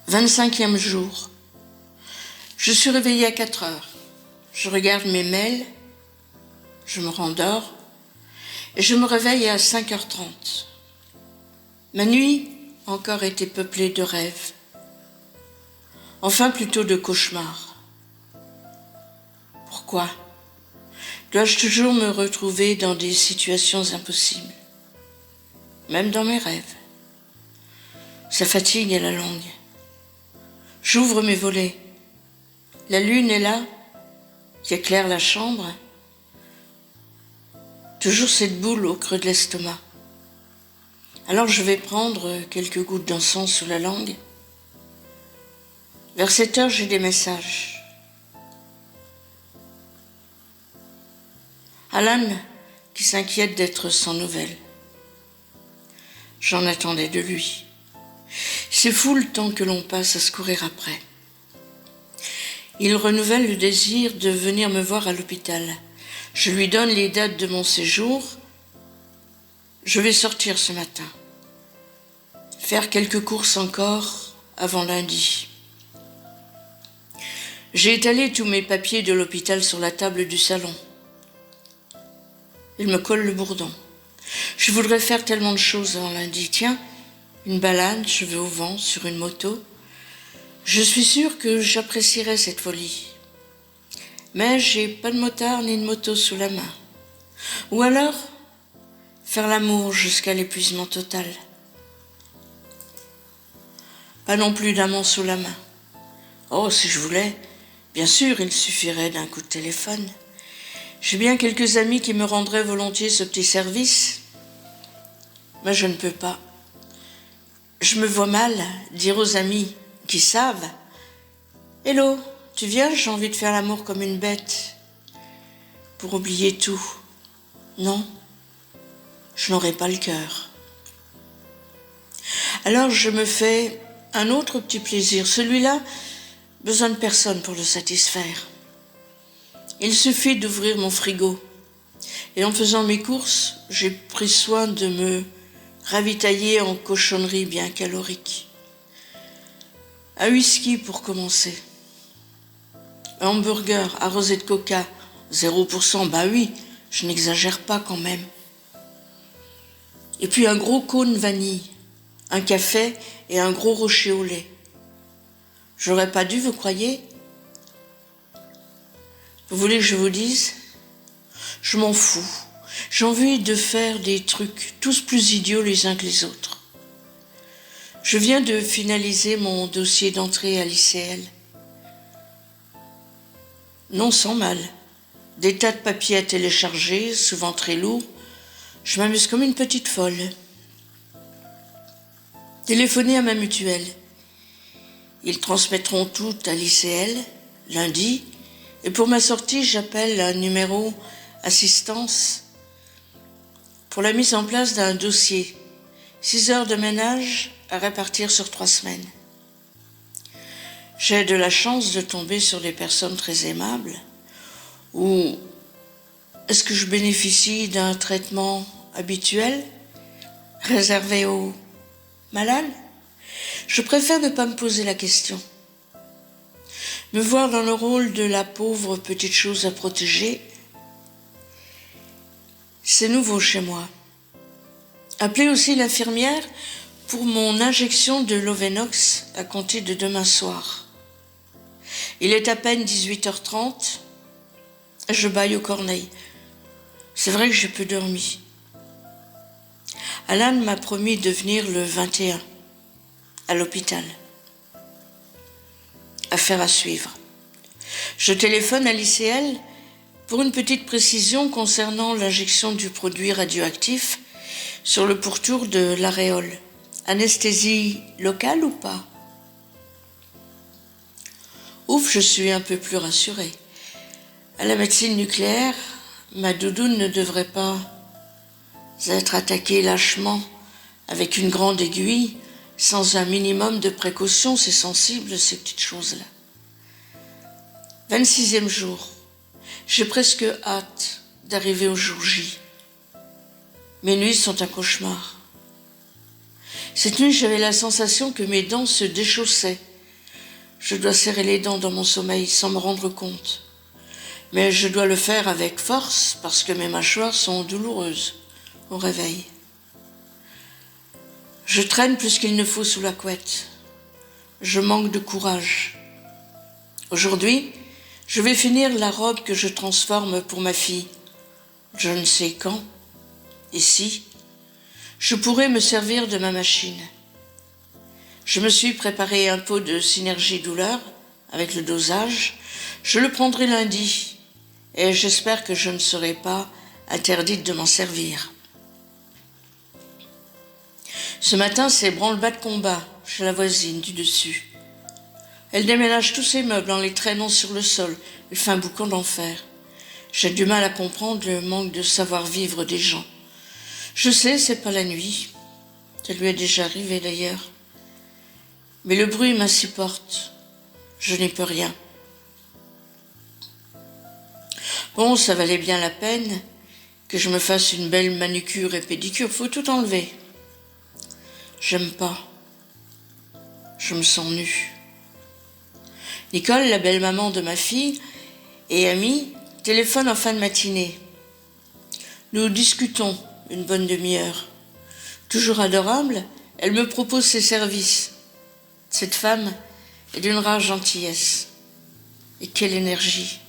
25e jour. Je suis réveillée à 4 heures. Je regarde mes mails, je me rendors et je me réveille à 5h30. Ma nuit a encore été peuplée de rêves. Enfin plutôt de cauchemars. Pourquoi dois-je toujours me retrouver dans des situations impossibles, même dans mes rêves? Ça fatigue à la longue. J'ouvre mes volets. La lune est là, qui éclaire la chambre. Toujours cette boule au creux de l'estomac. Alors je vais prendre quelques gouttes d'encens sous la langue. Vers 7 heures, j'ai des messages. Alan, qui s'inquiète d'être sans nouvelles. J'en attendais de lui. C'est fou le temps que l'on passe à se courir après. Il renouvelle le désir de venir me voir à l'hôpital. Je lui donne les dates de mon séjour. Je vais sortir ce matin. Faire quelques courses encore avant lundi. J'ai étalé tous mes papiers de l'hôpital sur la table du salon. Il me colle le bourdon. Je voudrais faire tellement de choses avant lundi. Tiens, une balade, cheveux au vent, sur une moto. Je suis sûre que j'apprécierais cette folie. Mais j'ai pas de motard ni de moto sous la main. Ou alors, faire l'amour jusqu'à l'épuisement total. Pas non plus d'amant sous la main. Oh, si je voulais, bien sûr, il suffirait d'un coup de téléphone. J'ai bien quelques amis qui me rendraient volontiers ce petit service, mais je ne peux pas. Je me vois mal dire aux amis qui savent « Hello, tu viens, j'ai envie de faire l'amour comme une bête. » Pour oublier tout. Non, je n'aurai pas le cœur. Alors je me fais un autre petit plaisir. Celui-là, besoin de personne pour le satisfaire. Il suffit d'ouvrir mon frigo. Et en faisant mes courses, j'ai pris soin de me ravitailler en cochonneries bien caloriques. Un whisky pour commencer. Un hamburger arrosé de coca, 0%, bah oui, je n'exagère pas quand même. Et puis un gros cône vanille, un café et un gros rocher au lait. J'aurais pas dû, vous croyez? Vous voulez que je vous dise? Je m'en fous. J'ai envie de faire des trucs tous plus idiots les uns que les autres. Je viens de finaliser mon dossier d'entrée à l'ICL. Non sans mal. Des tas de papiers à télécharger, souvent très lourds. Je m'amuse comme une petite folle. Téléphoner à ma mutuelle. Ils transmettront tout à l'ICL, lundi, et pour ma sortie, j'appelle un numéro assistance pour la mise en place d'un dossier. 6 heures de ménage à répartir sur 3 semaines. J'ai de la chance de tomber sur des personnes très aimables. Ou est-ce que je bénéficie d'un traitement habituel, réservé aux malades? Je préfère ne pas me poser la question. Me voir dans le rôle de la pauvre petite chose à protéger, c'est nouveau chez moi. Appelez aussi l'infirmière pour mon injection de Lovenox à compter de demain soir. Il est à peine 18h30, je bâille aux corneilles. C'est vrai que j'ai peu dormi. Alan m'a promis de venir le 21 à l'hôpital. Affaire à suivre. Je téléphone à l'ICL pour une petite précision concernant l'injection du produit radioactif sur le pourtour de l'aréole. Anesthésie locale ou pas? Ouf, je suis un peu plus rassurée. À la médecine nucléaire, ma doudoune ne devrait pas être attaquée lâchement avec une grande aiguille sans un minimum de précaution. C'est sensible, ces petites choses-là. 26e jour. J'ai presque hâte d'arriver au jour J. Mes nuits sont un cauchemar. Cette nuit, j'avais la sensation que mes dents se déchaussaient Je dois serrer les dents dans mon sommeil sans me rendre compte. Mais je dois le faire avec force parce que mes mâchoires sont douloureuses au réveil. Je traîne plus qu'il ne faut sous la couette. Je manque de courage. Aujourd'hui, je vais finir la robe que je transforme pour ma fille. Je ne sais quand. Et si, je pourrais me servir de ma machine. Je me suis préparé un pot de Synergie douleur avec le dosage. Je le prendrai lundi et j'espère que je ne serai pas interdite de m'en servir. Ce matin, c'est branle-bas de combat chez la voisine du dessus. Elle déménage tous ses meubles en les traînant sur le sol. Elle fait un boucan d'enfer. J'ai du mal à comprendre le manque de savoir-vivre des gens. Je sais, c'est pas la nuit. Ça lui est déjà arrivé d'ailleurs. Mais le bruit m'insupporte. Je n'y peux rien. Bon, ça valait bien la peine que je me fasse une belle manucure et pédicure. Faut tout enlever. J'aime pas. Je me sens nue. Nicole, la belle-maman de ma fille et amie, téléphone en fin de matinée. Nous discutons une bonne demi-heure. Toujours adorable, elle me propose ses services. Cette femme est d'une rare gentillesse. Et quelle énergie!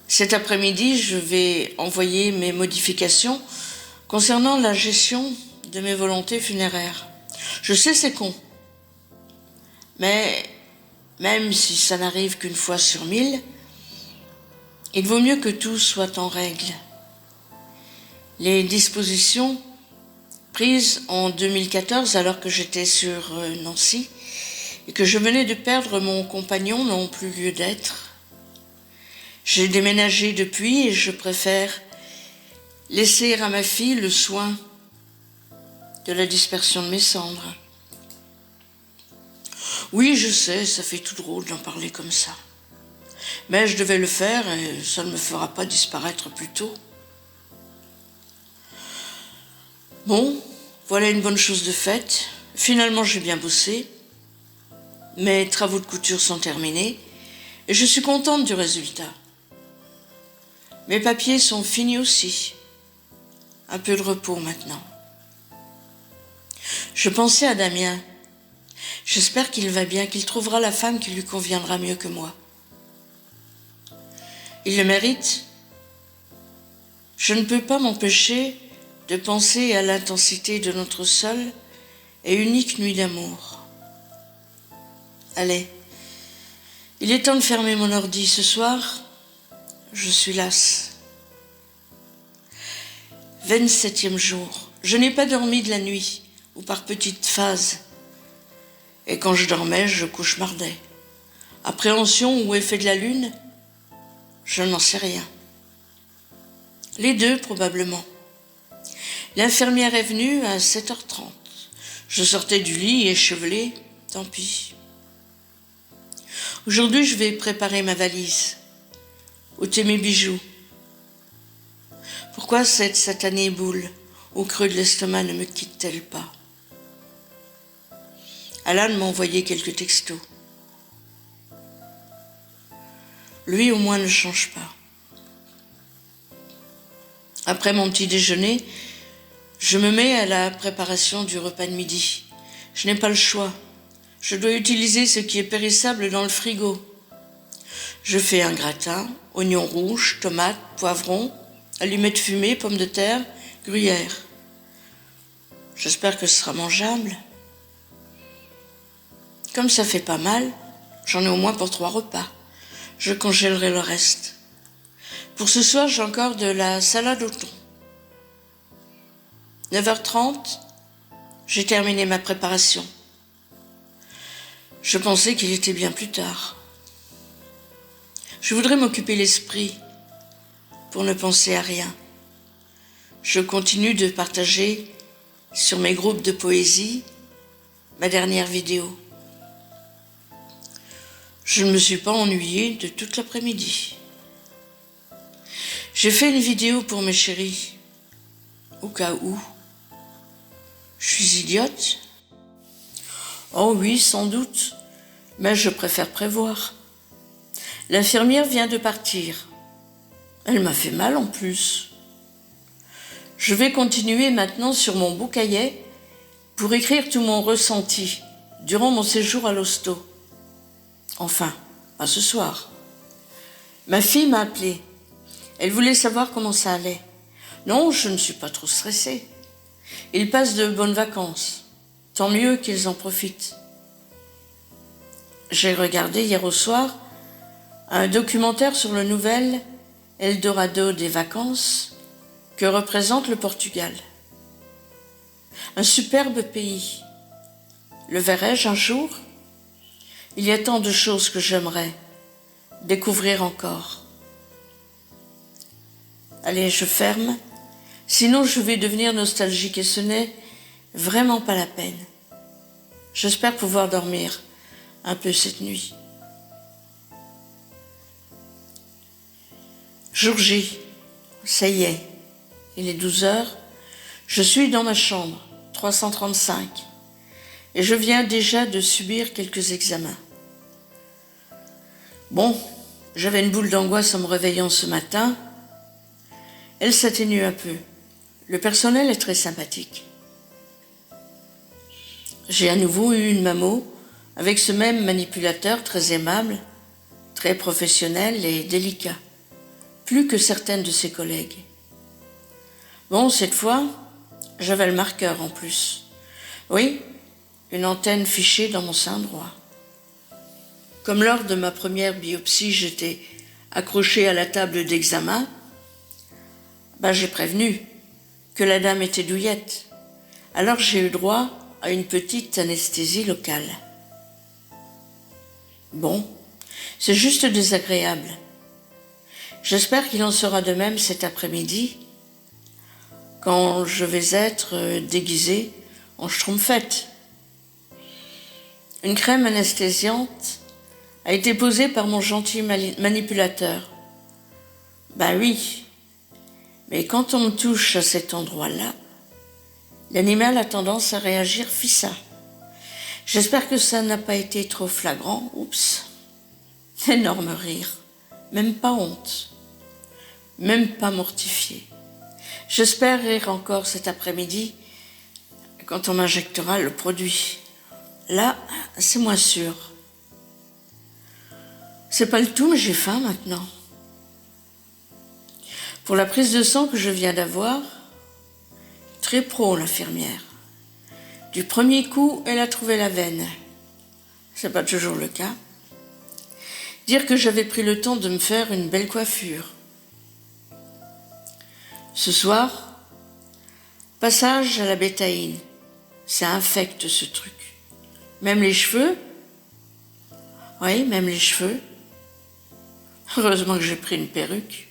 Cet après-midi, je vais envoyer mes modifications concernant la gestion de mes volontés funéraires. Je sais, c'est con. Mais même si ça n'arrive qu'une fois sur 1000, il vaut mieux que tout soit en règle. Les dispositions prises en 2014, alors que j'étais sur Nancy, et que je venais de perdre mon compagnon, n'ont plus lieu d'être. J'ai déménagé depuis et je préfère laisser à ma fille le soin de la dispersion de mes cendres. Oui, je sais, ça fait tout drôle d'en parler comme ça. Mais je devais le faire et ça ne me fera pas disparaître plus tôt. Bon, voilà une bonne chose de faite. Finalement, j'ai bien bossé. Mes travaux de couture sont terminés et je suis contente du résultat. Mes papiers sont finis aussi. Un peu de repos maintenant. Je pensais à Damien. J'espère qu'il va bien, qu'il trouvera la femme qui lui conviendra mieux que moi. Il le mérite. Je ne peux pas m'empêcher de penser à l'intensité de notre seule et unique nuit d'amour. Allez, il est temps de fermer mon ordi ce soir. Je suis lasse. 27e jour. Je n'ai pas dormi de la nuit, ou par petites phases. Et quand je dormais, je cauchemardais. Appréhension ou effet de la lune, je n'en sais rien. Les deux, probablement. L'infirmière est venue à 7h30. Je sortais du lit échevelée, tant pis. Aujourd'hui, je vais préparer ma valise, ôter mes bijoux. Pourquoi cette satanée boule au creux de l'estomac ne me quitte-t-elle pas? Alan m'a envoyé quelques textos. Lui, au moins, ne change pas. Après mon petit déjeuner, je me mets à la préparation du repas de midi. Je n'ai pas le choix. Je dois utiliser ce qui est périssable dans le frigo. Je fais un gratin, oignons rouges, tomates, poivrons, allumettes fumées, pommes de terre, gruyère. J'espère que ce sera mangeable. Comme ça fait pas mal, j'en ai au moins pour 3 repas. Je congèlerai le reste. Pour ce soir, j'ai encore de la salade au thon. 9h30, j'ai terminé ma préparation. Je pensais qu'il était bien plus tard. Je voudrais m'occuper l'esprit pour ne penser à rien. Je continue de partager sur mes groupes de poésie ma dernière vidéo. Je ne me suis pas ennuyée de toute l'après-midi. J'ai fait une vidéo pour mes chéris, au cas où. Je suis idiote? Oh oui, sans doute. Mais je préfère prévoir. L'infirmière vient de partir. Elle m'a fait mal en plus. Je vais continuer maintenant sur mon beau cahier pour écrire tout mon ressenti durant mon séjour à l'hosto. Enfin, pas ce soir. Ma fille m'a appelée. Elle voulait savoir comment ça allait. Non, je ne suis pas trop stressée. Ils passent de bonnes vacances. Tant mieux qu'ils en profitent. J'ai regardé hier au soir un documentaire sur le nouvel Eldorado des vacances que représente le Portugal. Un superbe pays. Le verrai-je un jour? Il y a tant de choses que j'aimerais découvrir encore. Allez, je ferme, sinon je vais devenir nostalgique et ce n'est vraiment pas la peine. J'espère pouvoir dormir un peu cette nuit. Jour J, ça y est, il est 12 heures, je suis dans ma chambre, 335, et je viens déjà de subir quelques examens. Bon, j'avais une boule d'angoisse en me réveillant ce matin. Elle s'atténue un peu. Le personnel est très sympathique. J'ai à nouveau eu une mammo avec ce même manipulateur très aimable, très professionnel et délicat, plus que certaines de ses collègues. Bon, cette fois, j'avais le marqueur en plus. Oui, une antenne fichée dans mon sein droit. Comme lors de ma première biopsie, j'étais accrochée à la table d'examen, j'ai prévenu que la dame était douillette. Alors j'ai eu droit à une petite anesthésie locale. Bon, c'est juste désagréable. J'espère qu'il en sera de même cet après-midi, quand je vais être déguisée en schtroumpfette. Une crème anesthésiante a été posée par mon gentil manipulateur. Oui, mais quand on me touche à cet endroit-là, l'animal a tendance à réagir fissa. J'espère que ça n'a pas été trop flagrant. Oups. Énorme rire. Même pas honte. Même pas mortifié. J'espère rire encore cet après-midi quand on m'injectera le produit. Là, c'est moins sûr. C'est pas le tout, mais j'ai faim maintenant. Pour la prise de sang que je viens d'avoir, très pro l'infirmière. Du premier coup, elle a trouvé la veine. C'est pas toujours le cas. Dire que j'avais pris le temps de me faire une belle coiffure. Ce soir, passage à la bétaïne. Ça infecte ce truc. Même les cheveux. Oui, même les cheveux. Heureusement que j'ai pris une perruque.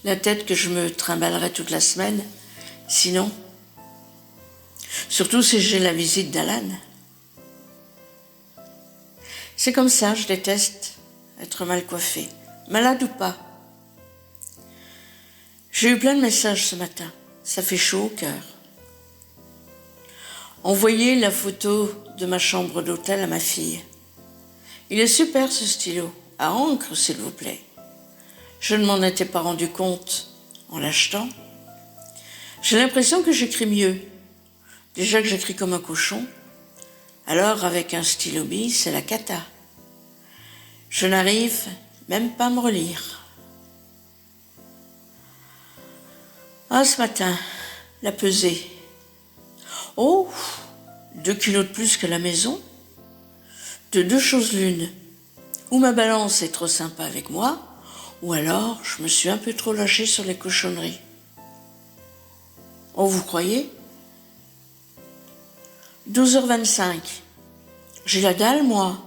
La tête que je me trimballerai toute la semaine, sinon. Surtout si j'ai la visite d'Alan. C'est comme ça, je déteste être mal coiffée, malade ou pas. J'ai eu plein de messages ce matin, ça fait chaud au cœur. Envoyez la photo de ma chambre d'hôtel à ma fille. Il est super ce stylo, à encre s'il vous plaît. Je ne m'en étais pas rendu compte en l'achetant. J'ai l'impression que j'écris mieux. Déjà que j'écris comme un cochon. Alors avec un stylo bille, c'est la cata. Je n'arrive même pas à me relire. Ah, ce matin, la pesée. Oh, 2 kilos de plus que la maison. De deux choses l'une. Ou ma balance est trop sympa avec moi, ou alors je me suis un peu trop lâchée sur les cochonneries. Oh, vous croyez? 12h25. J'ai la dalle, moi.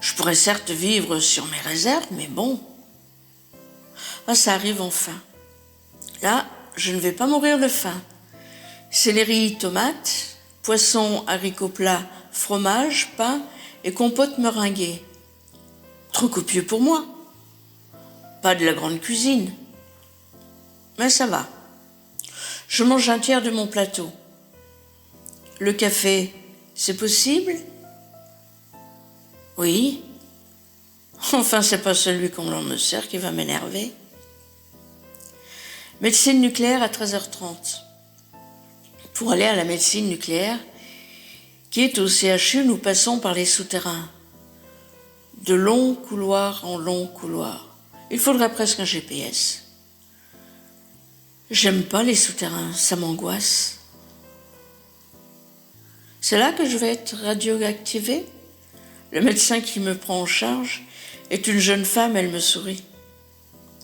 Je pourrais certes vivre sur mes réserves, mais bon. Ah, ça arrive enfin. Là, je ne vais pas mourir de faim. Céleri, tomates, poisson, haricots plats, fromage, pain et compote meringuée. Trop copieux pour moi. Pas de la grande cuisine. Mais ça va. Je mange un tiers de mon plateau. Le café C'est possible? Oui. Enfin, c'est pas celui qu'on me sert qui va m'énerver. Médecine nucléaire à 13h30. Pour aller à la médecine nucléaire, qui est au CHU, nous passons par les souterrains. De longs couloirs en longs couloirs. Il faudrait presque un GPS. J'aime pas les souterrains, ça m'angoisse. C'est là que je vais être radioactivée? Le médecin qui me prend en charge est une jeune femme, elle me sourit.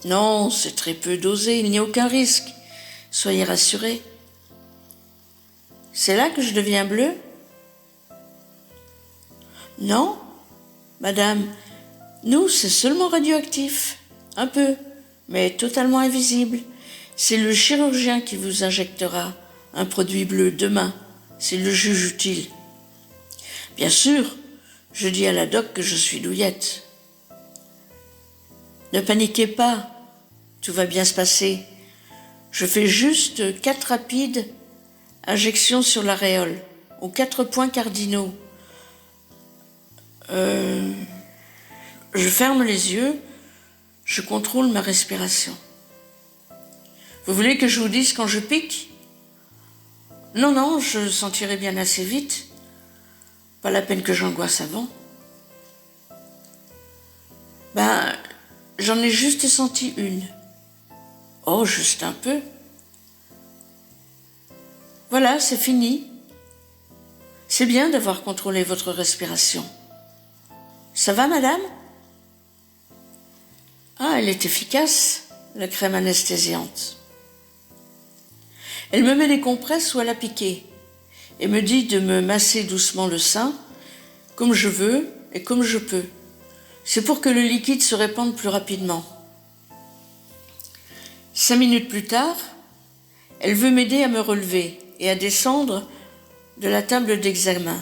Non, c'est très peu dosé, il n'y a aucun risque. Soyez rassurés. C'est là que je deviens bleue? Non, madame, nous, c'est seulement radioactif. Un peu, mais totalement invisible. C'est le chirurgien qui vous injectera un produit bleu demain, s'il le juge utile. Bien sûr, je dis à la doc que je suis douillette. Ne paniquez pas, tout va bien se passer. Je fais juste 4 rapides injections sur l'aréole, aux 4 points cardinaux. Je ferme les yeux, je contrôle ma respiration. Vous voulez que je vous dise quand je pique? Non, je le sentirai bien assez vite. Pas la peine que j'angoisse avant. J'en ai juste senti une. Oh, juste un peu. Voilà, c'est fini. C'est bien d'avoir contrôlé votre respiration. Ça va, madame? Ah, elle est efficace, la crème anesthésiante. Elle me met des compresses ou à la piquée et me dit de me masser doucement le sein, comme je veux et comme je peux. C'est pour que le liquide se répande plus rapidement. 5 minutes plus tard, elle veut m'aider à me relever et à descendre de la table d'examen.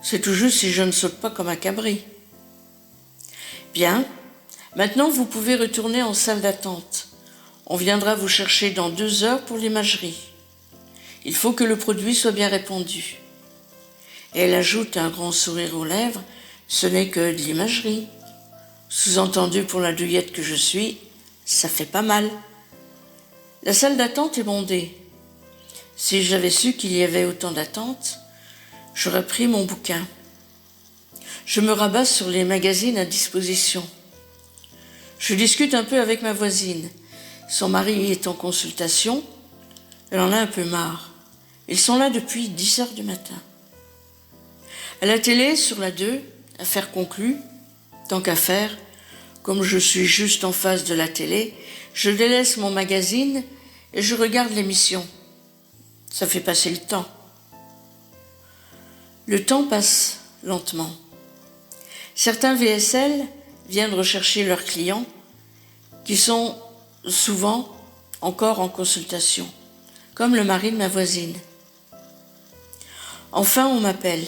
C'est tout juste si je ne saute pas comme un cabri. Bien, maintenant vous pouvez retourner en salle d'attente. On viendra vous chercher dans 2 heures pour l'imagerie. Il faut que le produit soit bien répandu. Et elle ajoute un grand sourire aux lèvres, ce n'est que de l'imagerie. Sous-entendu pour la douillette que je suis, ça fait pas mal. La salle d'attente est bondée. Si j'avais su qu'il y avait autant d'attentes, j'aurais pris mon bouquin. Je me rabats sur les magazines à disposition. Je discute un peu avec ma voisine. Son mari est en consultation. Elle en a un peu marre. Ils sont là depuis 10 heures du matin. À la télé, sur la 2, affaire conclue, tant qu'à faire, comme je suis juste en face de la télé, je délaisse mon magazine et je regarde l'émission. Ça fait passer le temps. Le temps passe lentement. Certains VSL viennent rechercher leurs clients qui sont souvent encore en consultation, comme le mari de ma voisine. Enfin, on m'appelle.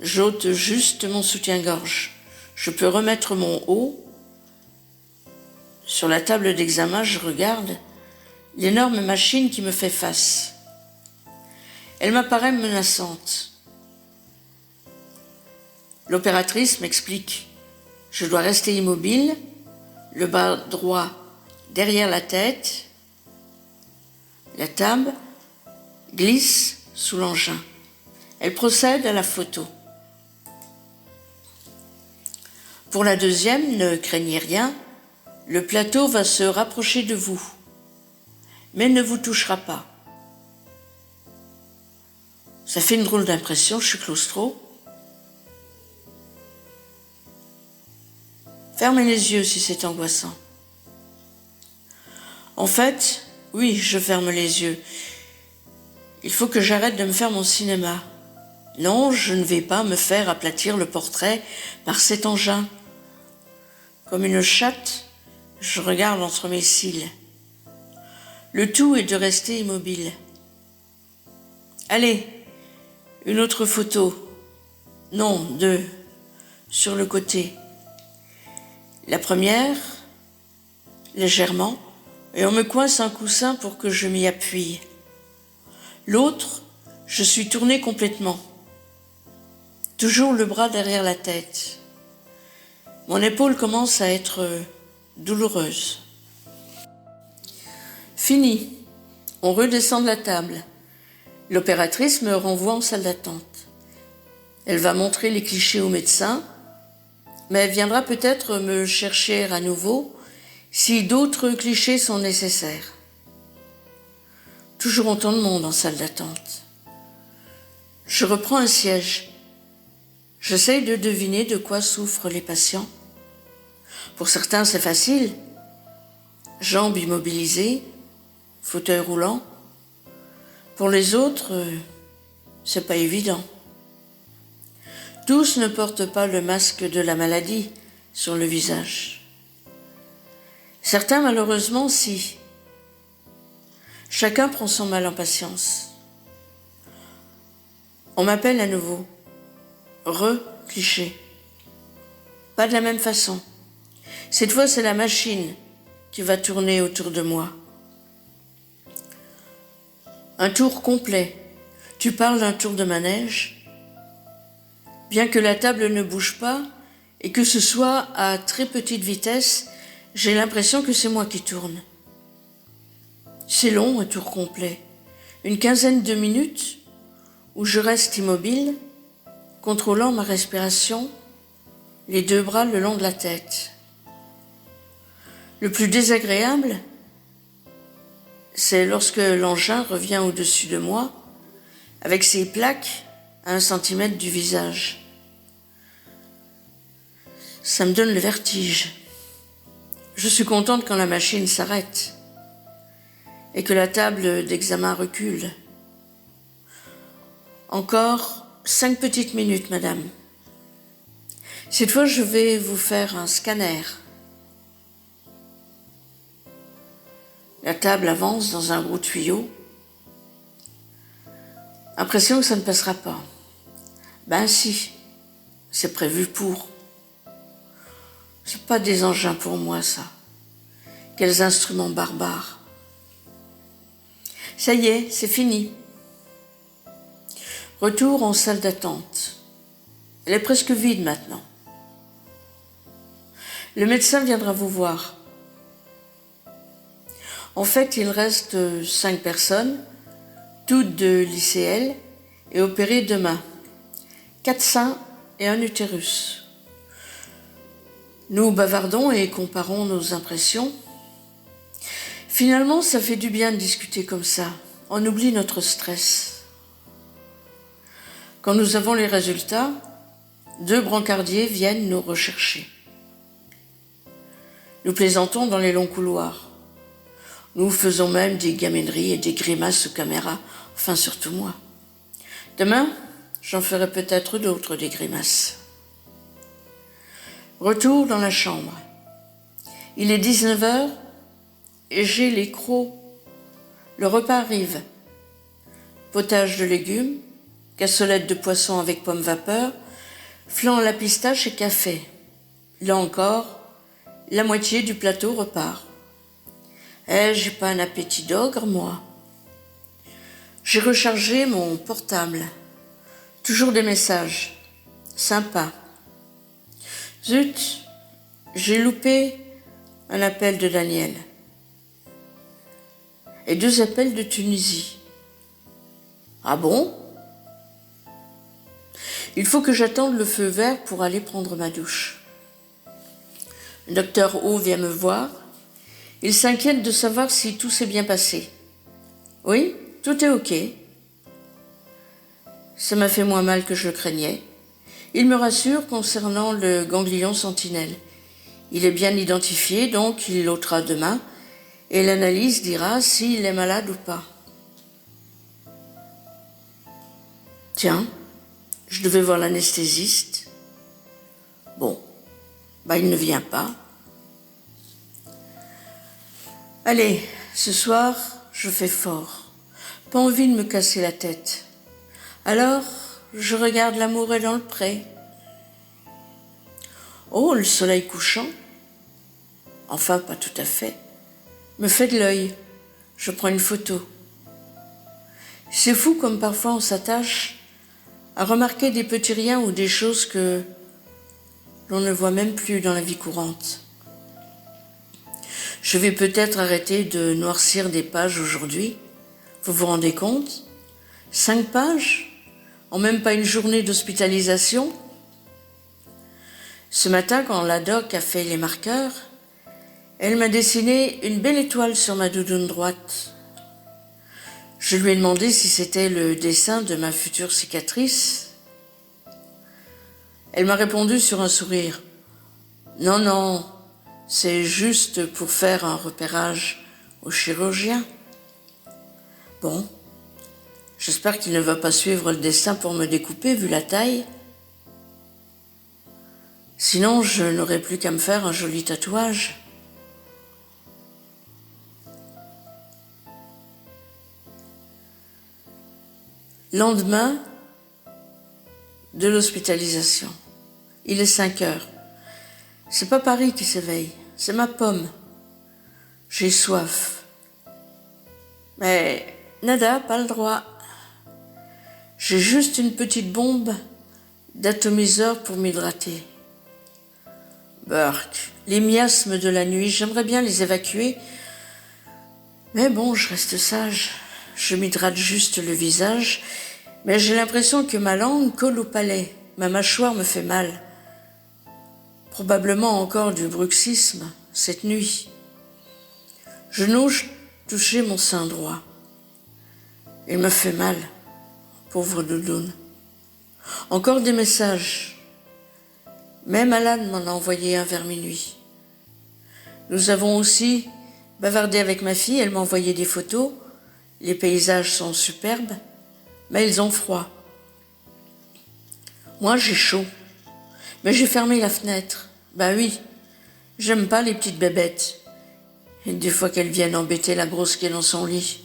J'ôte juste mon soutien-gorge. Je peux remettre mon haut. Sur la table d'examen, je regarde l'énorme machine qui me fait face. Elle m'apparaît menaçante. L'opératrice m'explique. Je dois rester immobile, le bras droit derrière la tête. La table glisse sous l'engin. Elle procède à la photo. Pour la deuxième, ne craignez rien, le plateau va se rapprocher de vous, mais ne vous touchera pas. Ça fait une drôle d'impression, je suis claustro. Fermez les yeux si c'est angoissant. En fait, oui, je ferme les yeux. Il faut que j'arrête de me faire mon cinéma. Non, je ne vais pas me faire aplatir le portrait par cet engin. Comme une chatte, je regarde entre mes cils. Le tout est de rester immobile. Allez, une autre photo. Non, 2, sur le côté. La première, légèrement, et on me coince un coussin pour que je m'y appuie. L'autre, Je suis tournée complètement, toujours le bras derrière la tête. Mon épaule commence à être douloureuse. Fini, on redescend de la table. L'opératrice me renvoie en salle d'attente. Elle va montrer les clichés au médecin, mais elle viendra peut-être me chercher à nouveau si d'autres clichés sont nécessaires. Toujours autant de monde en salle d'attente. Je reprends un siège. J'essaye de deviner de quoi souffrent les patients. Pour certains, c'est facile. Jambes immobilisées, fauteuil roulant. Pour les autres, c'est pas évident. Tous ne portent pas le masque de la maladie sur le visage. Certains, malheureusement, si. Chacun prend son mal en patience. On m'appelle à nouveau. Cliché. Pas de la même façon. Cette fois, c'est la machine qui va tourner autour de moi. Un tour complet. Tu parles d'un tour de manège. Bien que la table ne bouge pas et que ce soit à très petite vitesse, j'ai l'impression que c'est moi qui tourne. C'est long, un tour complet. Une quinzaine de minutes où je reste immobile, contrôlant ma respiration, les deux bras le long de la tête. Le plus désagréable, c'est lorsque l'engin revient au-dessus de moi, avec ses plaques à 1 centimètre du visage. Ça me donne le vertige. Je suis contente quand la machine s'arrête et que la table d'examen recule. Encore 5 petites minutes, madame. Cette fois, je vais vous faire un scanner. La table avance dans un gros tuyau. Impression que ça ne passera pas. Ben si, c'est prévu pour. C'est pas des engins pour moi, ça. Quels instruments barbares. Ça y est, c'est fini. Retour en salle d'attente. Elle est presque vide maintenant. Le médecin viendra vous voir. En fait, il reste 5 personnes, toutes de l'ICL, et opérées demain. 4 seins et un utérus. Nous bavardons et comparons nos impressions. Finalement, ça fait du bien de discuter comme ça. On oublie notre stress. Quand nous avons les résultats, 2 brancardiers viennent nous rechercher. Nous plaisantons dans les longs couloirs. Nous faisons même des gamineries et des grimaces aux caméras, enfin surtout moi. Demain, j'en ferai peut-être d'autres des grimaces. Retour dans la chambre. Il est 19h et j'ai les crocs. Le repas arrive. Potage de légumes, cassolette de poisson avec pommes vapeur, flan à la pistache et café. Là encore, la moitié du plateau repart. J'ai pas un appétit d'ogre, moi. J'ai rechargé mon portable. Toujours des messages. Sympa. Zut, j'ai loupé un appel de Daniel. Et 2 appels de Tunisie. Ah bon? Il faut que j'attende le feu vert pour aller prendre ma douche. Le docteur O vient me voir. Il s'inquiète de savoir si tout s'est bien passé. Oui, tout est OK. Ça m'a fait moins mal que je le craignais. Il me rassure concernant le ganglion sentinelle. Il est bien identifié, donc il l'ôtera demain, et l'analyse dira s'il est malade ou pas. Tiens, je devais voir l'anesthésiste. Bon, il ne vient pas. Allez, ce soir, je fais fort. Pas envie de me casser la tête. Alors, je regarde L'amour est dans le pré. Oh, le soleil couchant. Enfin, pas tout à fait. Me fait de l'œil. Je prends une photo. C'est fou comme parfois on s'attache à remarquer des petits riens ou des choses que l'on ne voit même plus dans la vie courante. Je vais peut-être arrêter de noircir des pages aujourd'hui. Vous vous rendez compte ? 5 pages en même pas une journée d'hospitalisation. Ce matin, quand la doc a fait les marqueurs, elle m'a dessiné une belle étoile sur ma doudoune droite. Je lui ai demandé si c'était le dessin de ma future cicatrice. Elle m'a répondu sur un sourire. Non, non, c'est juste pour faire un repérage au chirurgien. Bon, j'espère qu'il ne va pas suivre le dessin pour me découper vu la taille. Sinon, je n'aurai plus qu'à me faire un joli tatouage. Lendemain de l'hospitalisation. Il est 5 heures. C'est pas Paris qui s'éveille, c'est ma pomme. J'ai soif. Mais nada, pas le droit. J'ai juste une petite bombe d'atomiseur pour m'hydrater. Burk, les miasmes de la nuit, j'aimerais bien les évacuer. Mais bon, je reste sage. Je m'hydrate juste le visage, mais j'ai l'impression que ma langue colle au palais. Ma mâchoire me fait mal. Probablement encore du bruxisme cette nuit. Je n'ose toucher mon sein droit. Il me fait mal, pauvre doudoune. Encore des messages. Même Alan m'en a envoyé un vers minuit. Nous avons aussi bavardé avec ma fille, elle m'a envoyé des photos. Les paysages sont superbes, mais ils ont froid. Moi, j'ai chaud, mais j'ai fermé la fenêtre. Ben oui, j'aime pas les petites bébêtes. Et des fois qu'elles viennent embêter la grosse qui est dans son lit.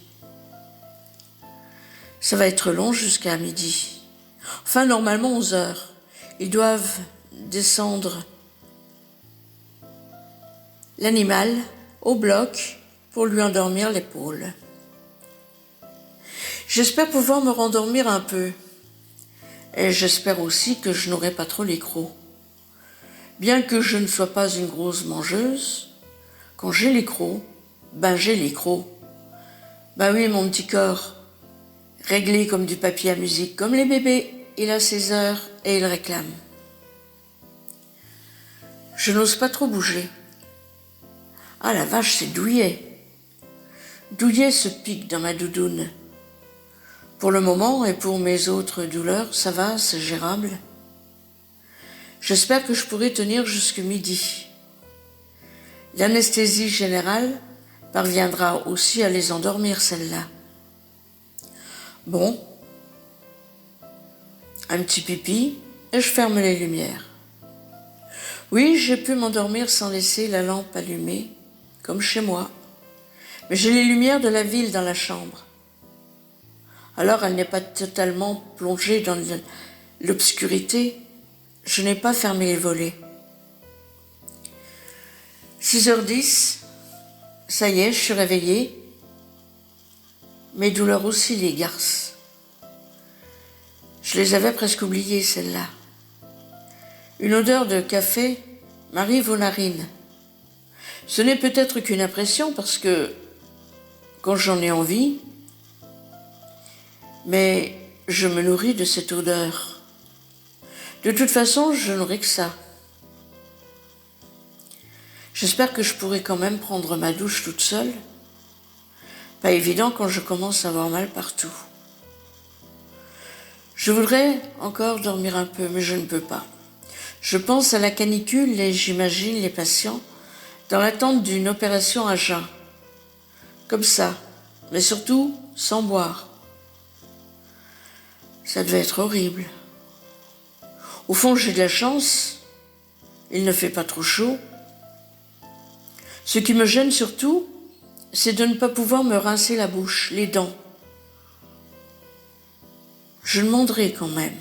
Ça va être long jusqu'à midi. Enfin, normalement 11 heures. Ils doivent descendre l'animal au bloc pour lui endormir l'épaule. J'espère pouvoir me rendormir un peu. Et j'espère aussi que je n'aurai pas trop les crocs. Bien que je ne sois pas une grosse mangeuse, quand j'ai les crocs, ben j'ai les crocs. Ben oui, mon petit corps, réglé comme du papier à musique, comme les bébés, il a ses heures et il réclame. Je n'ose pas trop bouger. Ah la vache, c'est douillet. Douillet se pique dans ma doudoune. Pour le moment et pour mes autres douleurs, ça va, c'est gérable. J'espère que je pourrai tenir jusqu'à midi. L'anesthésie générale parviendra aussi à les endormir, celle-là. Bon, un petit pipi et je ferme les lumières. Oui, j'ai pu m'endormir sans laisser la lampe allumée, comme chez moi. Mais j'ai les lumières de la ville dans la chambre. Alors elle n'est pas totalement plongée dans l'obscurité. Je n'ai pas fermé les volets. 6h10, ça y est, je suis réveillée. Mes douleurs aussi, les garces. Je les avais presque oubliées, celles-là. Une odeur de café m'arrive aux narines. Ce n'est peut-être qu'une impression parce que, quand j'en ai envie, mais je me nourris de cette odeur. De toute façon, je n'aurai que ça. J'espère que je pourrai quand même prendre ma douche toute seule. Pas évident quand je commence à avoir mal partout. Je voudrais encore dormir un peu, mais je ne peux pas. Je pense à la canicule et j'imagine les patients dans l'attente d'une opération à jeun. Comme ça, mais surtout sans boire. Ça devait être horrible. Au fond, j'ai de la chance. Il ne fait pas trop chaud. Ce qui me gêne surtout, c'est de ne pas pouvoir me rincer la bouche, les dents. Je demanderai quand même.